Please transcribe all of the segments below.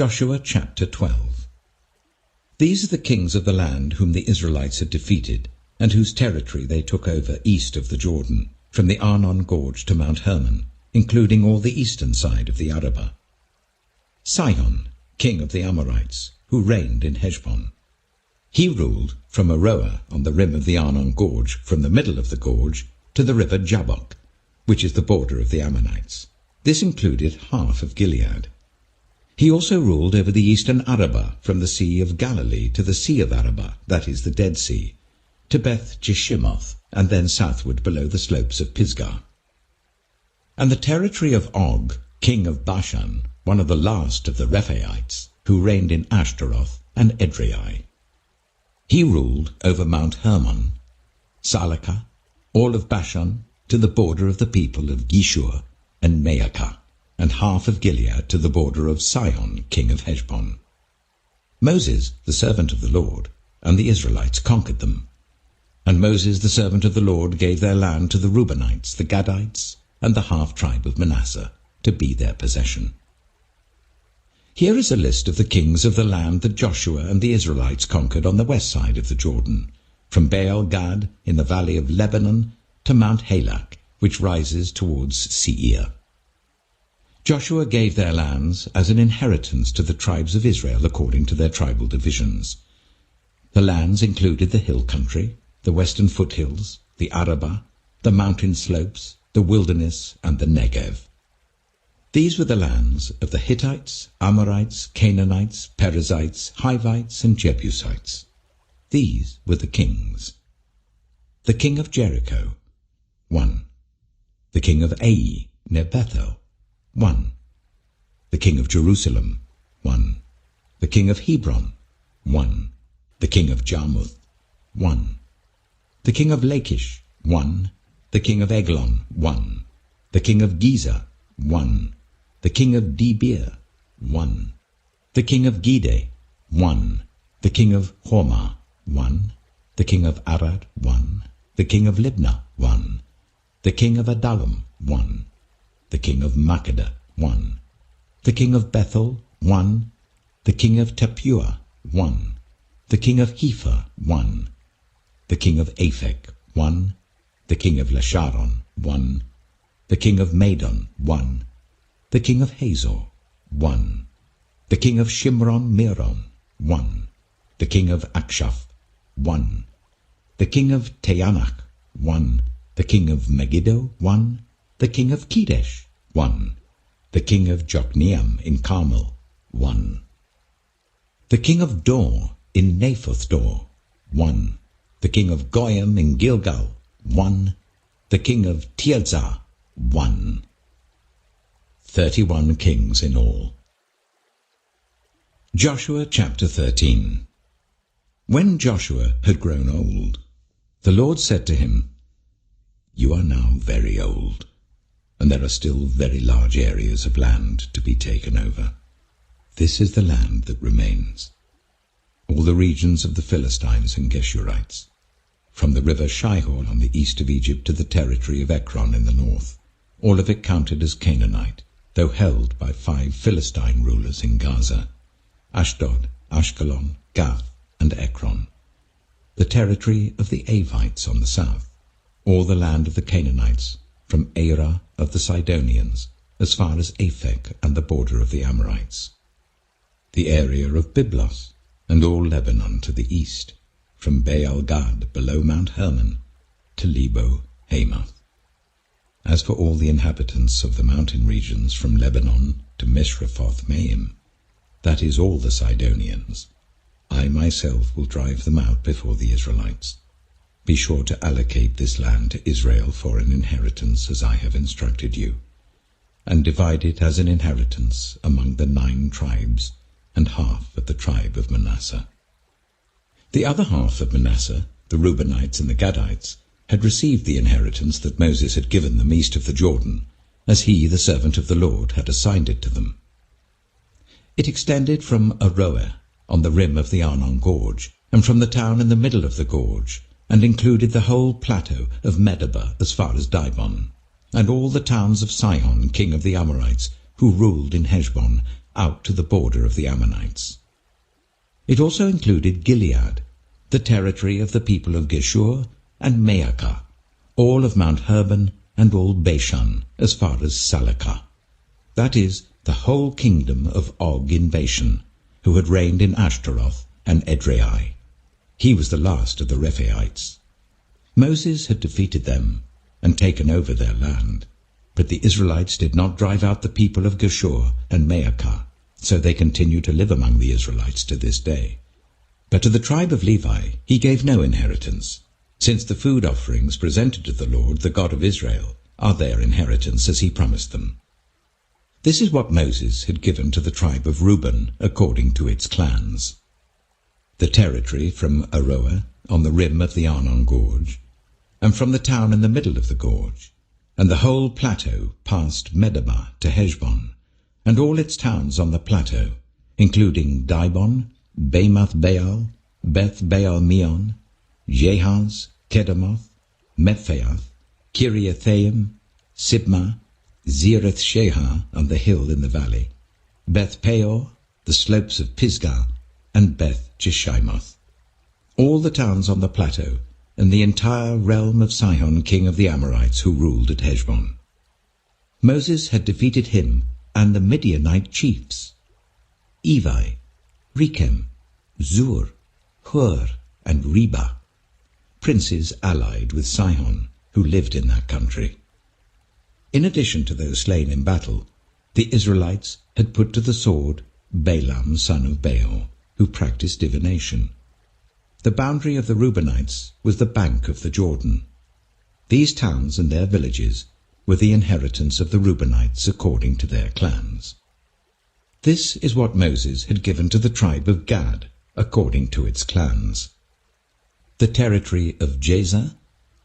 Joshua chapter 12. These are the kings of the land whom the Israelites had defeated, and whose territory they took over east of the Jordan, from the Arnon Gorge to Mount Hermon, including all the eastern side of the Arabah. Sihon, king of the Amorites, who reigned in Heshbon. He ruled from Aroer on the rim of the Arnon Gorge, from the middle of the gorge to the river Jabbok, which is the border of the Ammonites. This included half of Gilead. He also ruled over the eastern Arabah, from the Sea of Galilee to the Sea of Arabah, that is the Dead Sea, to Beth Jeshimoth, and then southward below the slopes of Pisgah. And the territory of Og, king of Bashan, one of the last of the Rephaites, who reigned in Ashtaroth and Edrei. He ruled over Mount Hermon, Salakah, all of Bashan, to the border of the people of Geshur and Maacah, and half of Gilead to the border of Sihon, king of Heshbon. Moses, the servant of the Lord, and the Israelites conquered them. And Moses, the servant of the Lord, gave their land to the Reubenites, the Gadites, and the half-tribe of Manasseh, to be their possession. Here is a list of the kings of the land that Joshua and the Israelites conquered on the west side of the Jordan, from Baal-Gad in the valley of Lebanon to Mount Halak, which rises towards Seir. Joshua gave their lands as an inheritance to the tribes of Israel according to their tribal divisions. The lands included the hill country, the western foothills, the Arabah, the mountain slopes, the wilderness, and the Negev. These were the lands of the Hittites, Amorites, Canaanites, Perizzites, Hivites, and Jebusites. These were the kings. The king of Jericho, 1. The king of Ai, near Bethel, 1. The king of Jerusalem, 1. The king of Hebron, 1. The king of Jarmuth, 1. The king of Lachish, 1. The king of Eglon, 1. The king of Gezer, 1. The king of Debir, 1. The king of Gede, 1. The king of Hormah, 1. The king of Arad, 1. The king of Libnah, 1. The king of Adullam, 1. The king of Makkedah, 1. The king of Bethel, 1. The king of Tappuah, 1. The king of Hepher, 1. The king of Aphek, 1. The king of Lasharon, 1. The king of Madon, 1. The king of Hazor, 1. The king of Shimron-Meron, 1. The king of Akshaph, 1. The king of Teanach, 1. The king of Megiddo, 1. The king of Kedesh, 1. The king of Jokneam in Carmel, 1. The king of Dor in Naphoth Dor, 1. The king of Goyim in Gilgal, 1. The king of Tirzah, 1. 31 kings in all. Joshua chapter 13. When Joshua had grown old, the Lord said to him, "You are now very old, and there are still very large areas of land to be taken over. This is the land that remains, all the regions of the Philistines and Geshurites, from the river Shihor on the east of Egypt to the territory of Ekron in the north, all of it counted as Canaanite, though held by 5 Philistine rulers in Gaza, Ashdod, Ashkelon, Gath, and Ekron, the territory of the Avites on the south, all the land of the Canaanites, from Arah of the Sidonians, as far as Aphek and the border of the Amorites, the area of Byblos, and all Lebanon to the east, from Baal-Gad below Mount Hermon to Lebo Hamath. As for all the inhabitants of the mountain regions from Lebanon to Mishrephoth-Maim, that is all the Sidonians, I myself will drive them out before the Israelites. Be sure to allocate this land to Israel for an inheritance as I have instructed you, and divide it as an inheritance among the 9 tribes, and half of the tribe of Manasseh." The other half of Manasseh, the Reubenites and the Gadites, had received the inheritance that Moses had given them east of the Jordan, as he, the servant of the Lord, had assigned it to them. It extended from Aroer, on the rim of the Arnon Gorge, and from the town in the middle of the gorge, and included the whole plateau of Medeba as far as Dibon, and all the towns of Sihon, king of the Amorites, who ruled in Heshbon, out to the border of the Ammonites. It also included Gilead, the territory of the people of Geshur and Maacah, all of Mount Hermon and all Bashan as far as Salakah. That is, the whole kingdom of Og in Bashan, who had reigned in Ashtaroth and Edrei. He was the last of the Rephaites. Moses had defeated them and taken over their land, but the Israelites did not drive out the people of Geshur and Maacah, so they continue to live among the Israelites to this day. But to the tribe of Levi he gave no inheritance, since the food offerings presented to the Lord, the God of Israel, are their inheritance as he promised them. This is what Moses had given to the tribe of Reuben according to its clans. The territory from Aroer on the rim of the Arnon Gorge, and from the town in the middle of the gorge, and the whole plateau past Medeba to Heshbon, and all its towns on the plateau, including Dibon, Bamoth Baal, Beth Baal Meon, Jehaz, Kedemoth, Mephaath, Kiriathaim, Sibmah, Zereth Shehar on the hill in the valley, Beth Peor, the slopes of Pisgah, and Beth Jeshimoth. All the towns on the plateau, and the entire realm of Sihon king of the Amorites who ruled at Heshbon. Moses had defeated him and the Midianite chiefs, Evi, Rechem, Zur, Hur, and Reba, princes allied with Sihon, who lived in that country. In addition to those slain in battle, the Israelites had put to the sword Balaam son of Beor, who practiced divination. The boundary of the Reubenites was the bank of the Jordan. These towns and their villages were the inheritance of the Reubenites according to their clans. This is what Moses had given to the tribe of Gad according to its clans. The territory of Jazer,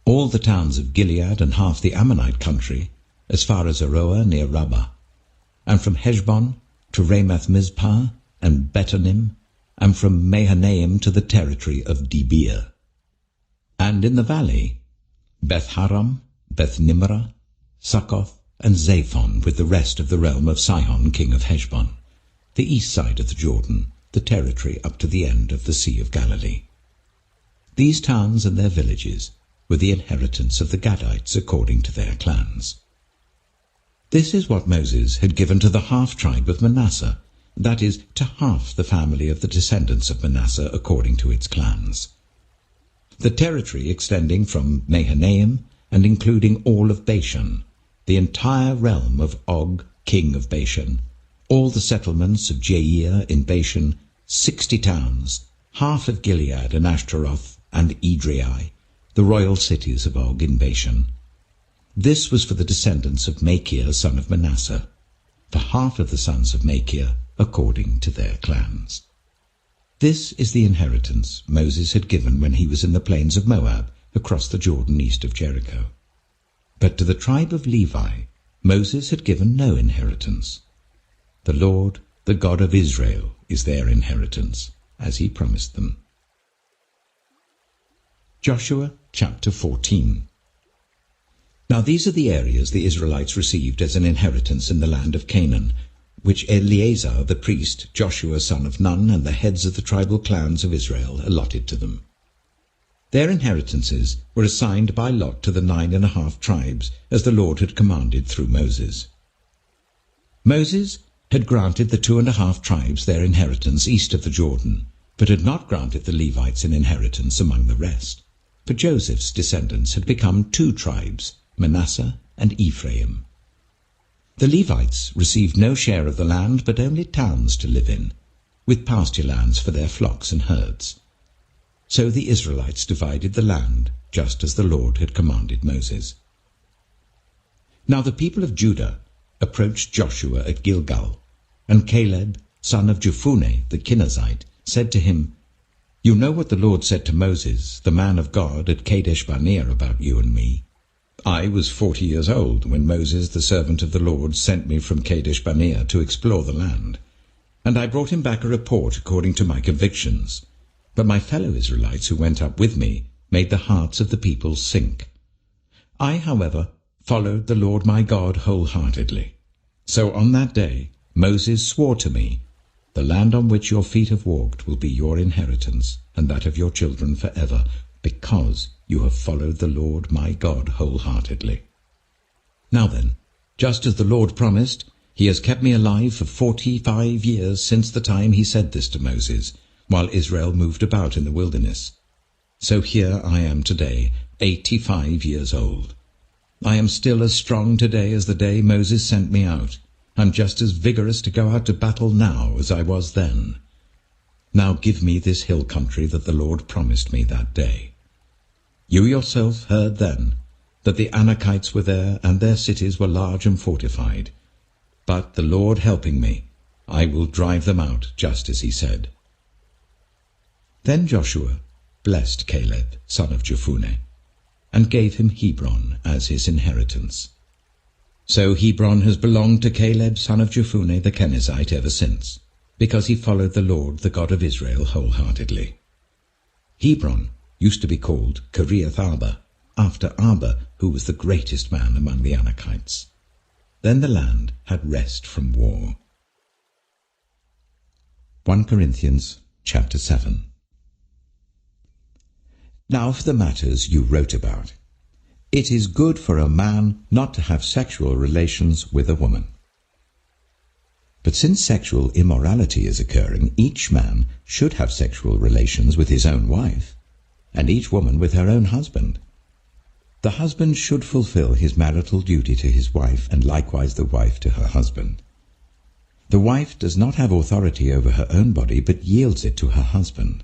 all the towns of Gilead and half the Ammonite country, as far as Aroer near Rabbah, and from Heshbon to Ramath Mizpah and Betonim, and from Mahanaim to the territory of Debir. And in the valley, Beth-Haram, Beth-Nimrah, Succoth, and Zaphon with the rest of the realm of Sihon king of Heshbon, the east side of the Jordan, the territory up to the end of the Sea of Galilee. These towns and their villages were the inheritance of the Gadites according to their clans. This is what Moses had given to the half-tribe of Manasseh, that is, to half the family of the descendants of Manasseh according to its clans. The territory extending from Mahanaim and including all of Bashan, the entire realm of Og, king of Bashan, all the settlements of Jair in Bashan, 60 towns, half of Gilead and Ashtaroth and Edrei, the royal cities of Og in Bashan. This was for the descendants of Machir son of Manasseh, for half of the sons of Machir according to their clans. This is the inheritance Moses had given when he was in the plains of Moab, across the Jordan east of Jericho. But to the tribe of Levi, Moses had given no inheritance. The Lord, the God of Israel, is their inheritance, as he promised them. Joshua chapter 14. Now these are the areas the Israelites received as an inheritance in the land of Canaan, which Eleazar the priest, Joshua son of Nun, and the heads of the tribal clans of Israel allotted to them. Their inheritances were assigned by lot to the 9½ tribes, as the Lord had commanded through Moses. Moses had granted the 2½ tribes their inheritance east of the Jordan, but had not granted the Levites an inheritance among the rest. For Joseph's descendants had become 2 tribes, Manasseh and Ephraim. The Levites received no share of the land, but only towns to live in, with pasture lands for their flocks and herds. So the Israelites divided the land, just as the Lord had commanded Moses. Now the people of Judah approached Joshua at Gilgal, and Caleb, son of Jephunneh the Kenizzite, said to him, "You know what the Lord said to Moses, the man of God, at Kadesh Barnea about you and me. I was 40 years old when Moses, the servant of the Lord, sent me from Kadesh Barnea to explore the land, and I brought him back a report according to my convictions. But my fellow Israelites who went up with me made the hearts of the people sink. I, however, followed the Lord my God wholeheartedly. So on that day Moses swore to me, "The land on which your feet have walked will be your inheritance, and that of your children forever, because you have followed the Lord my God wholeheartedly." Now then, just as the Lord promised, he has kept me alive for 45 years since the time he said this to Moses, while Israel moved about in the wilderness. So here I am today, 85 years old. I am still as strong today as the day Moses sent me out. I'm just as vigorous to go out to battle now as I was then. Now give me this hill country that the Lord promised me that day. You yourself heard then that the Anakites were there, and their cities were large and fortified. But the Lord helping me, I will drive them out, just as he said. Then Joshua blessed Caleb, son of Jephunneh, and gave him Hebron as his inheritance. So Hebron has belonged to Caleb, son of Jephunneh the Kenizzite, ever since, because he followed the Lord, the God of Israel, wholeheartedly. Hebron used to be called Kiriath Arba, after Arba, who was the greatest man among the Anakites. Then the land had rest from war. 1 Corinthians chapter 7. Now for the matters you wrote about. It is good for a man not to have sexual relations with a woman. But since sexual immorality is occurring, each man should have sexual relations with his own wife, and each woman with her own husband. The husband should fulfill his marital duty to his wife, and likewise the wife to her husband. The wife does not have authority over her own body, but yields it to her husband.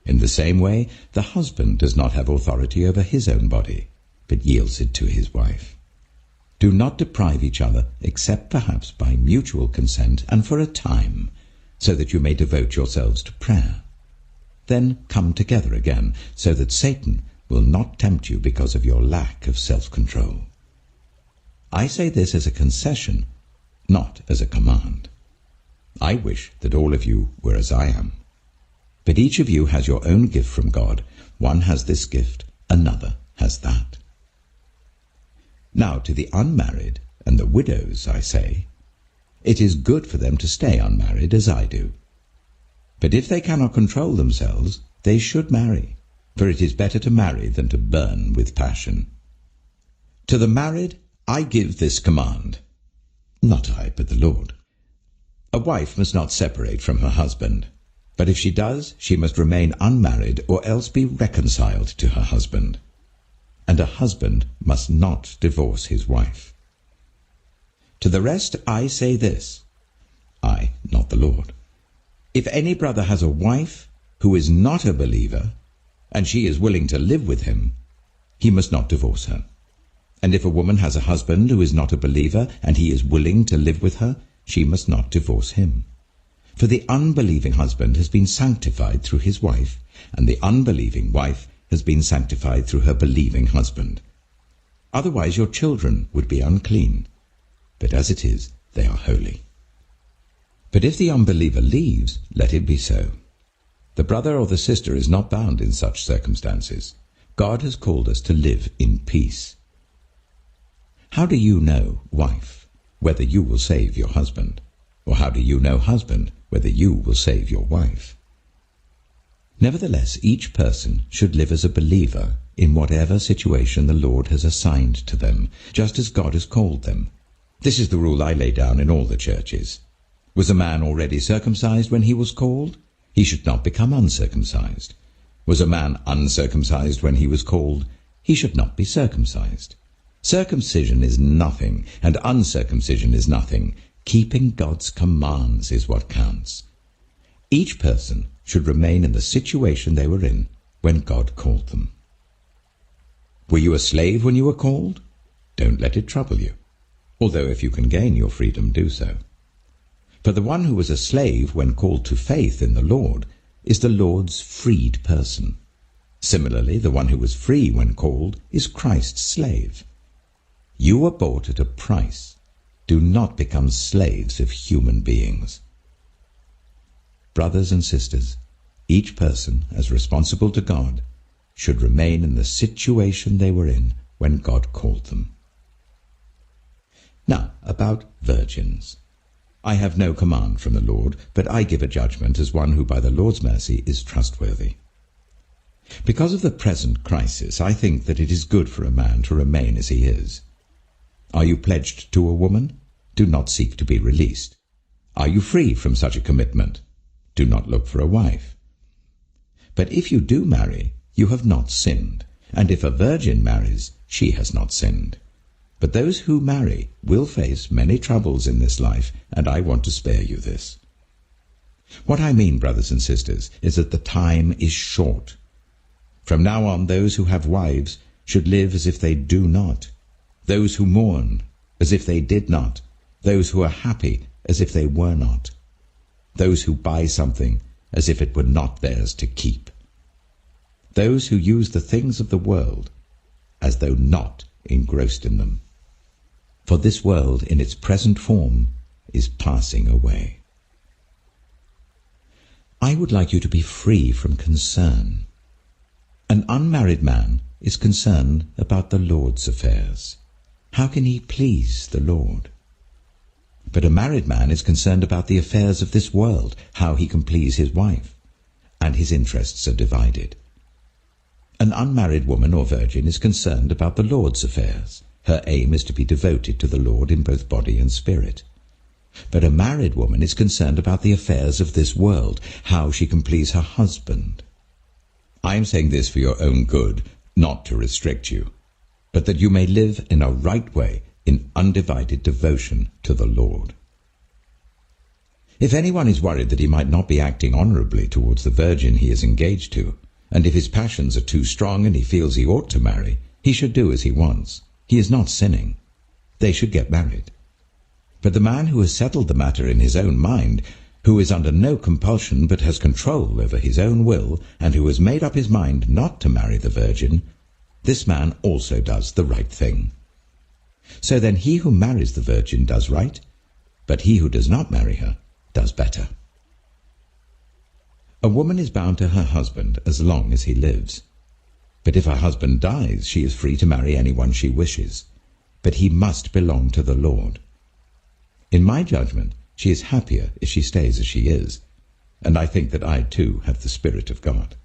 In the same way, the husband does not have authority over his own body, but yields it to his wife. Do not deprive each other, except perhaps by mutual consent and for a time, so that you may devote yourselves to prayer. Then come together again, so that Satan will not tempt you because of your lack of self-control. I say this as a concession, not as a command. I wish that all of you were as I am. But each of you has your own gift from God. One has this gift, another has that. Now to the unmarried and the widows I say, it is good for them to stay unmarried as I do. But if they cannot control themselves, they should marry, for it is better to marry than to burn with passion. To the married I give this command, not I, but the Lord. A wife must not separate from her husband, but if she does, she must remain unmarried or else be reconciled to her husband. And a husband must not divorce his wife. To the rest I say this, I, not the Lord. If any brother has a wife who is not a believer, and she is willing to live with him, he must not divorce her. And if a woman has a husband who is not a believer, and he is willing to live with her, she must not divorce him. For the unbelieving husband has been sanctified through his wife, and the unbelieving wife has been sanctified through her believing husband. Otherwise your children would be unclean, but as it is, they are holy. But if the unbeliever leaves, let it be so. The brother or the sister is not bound in such circumstances. God has called us to live in peace. How do you know, wife, whether you will save your husband? Or how do you know, husband, whether you will save your wife? Nevertheless, each person should live as a believer in whatever situation the Lord has assigned to them, just as God has called them. This is the rule I lay down in all the churches. Was a man already circumcised when he was called? He should not become uncircumcised. Was a man uncircumcised when he was called? He should not be circumcised. Circumcision is nothing, and uncircumcision is nothing. Keeping God's commands is what counts. Each person should remain in the situation they were in when God called them. Were you a slave when you were called? Don't let it trouble you, although if you can gain your freedom, do so. For the one who was a slave when called to faith in the Lord is the Lord's freed person. Similarly, the one who was free when called is Christ's slave. You were bought at a price. Do not become slaves of human beings. Brothers and sisters, each person, as responsible to God, should remain in the situation they were in when God called them. Now, about virgins. I have no command from the Lord, but I give a judgment as one who by the Lord's mercy is trustworthy. Because of the present crisis, I think that it is good for a man to remain as he is. Are you pledged to a woman? Do not seek to be released. Are you free from such a commitment? Do not look for a wife. But if you do marry, you have not sinned, and if a virgin marries, she has not sinned. But those who marry will face many troubles in this life, and I want to spare you this. What I mean, brothers and sisters, is that the time is short. From now on, those who have wives should live as if they do not, those who mourn as if they did not, those who are happy as if they were not, those who buy something as if it were not theirs to keep, those who use the things of the world as though not engrossed in them. For this world in its present form is passing away. I would like you to be free from concern. An unmarried man is concerned about the Lord's affairs. How can he please the Lord? But a married man is concerned about the affairs of this world, how he can please his wife, and his interests are divided. An unmarried woman or virgin is concerned about the Lord's affairs. Her aim is to be devoted to the Lord in both body and spirit. But a married woman is concerned about the affairs of this world, how she can please her husband. I am saying this for your own good, not to restrict you, but that you may live in a right way, in undivided devotion to the Lord. If anyone is worried that he might not be acting honorably towards the virgin he is engaged to, and if his passions are too strong and he feels he ought to marry, he should do as he wants. He is not sinning. They should get married. But the man who has settled the matter in his own mind, who is under no compulsion but has control over his own will, and who has made up his mind not to marry the virgin, this man also does the right thing. So then he who marries the virgin does right, but he who does not marry her does better. A woman is bound to her husband as long as he lives. But if her husband dies, she is free to marry anyone she wishes. But he must belong to the Lord. In my judgment, she is happier if she stays as she is, and I think that I too have the Spirit of God.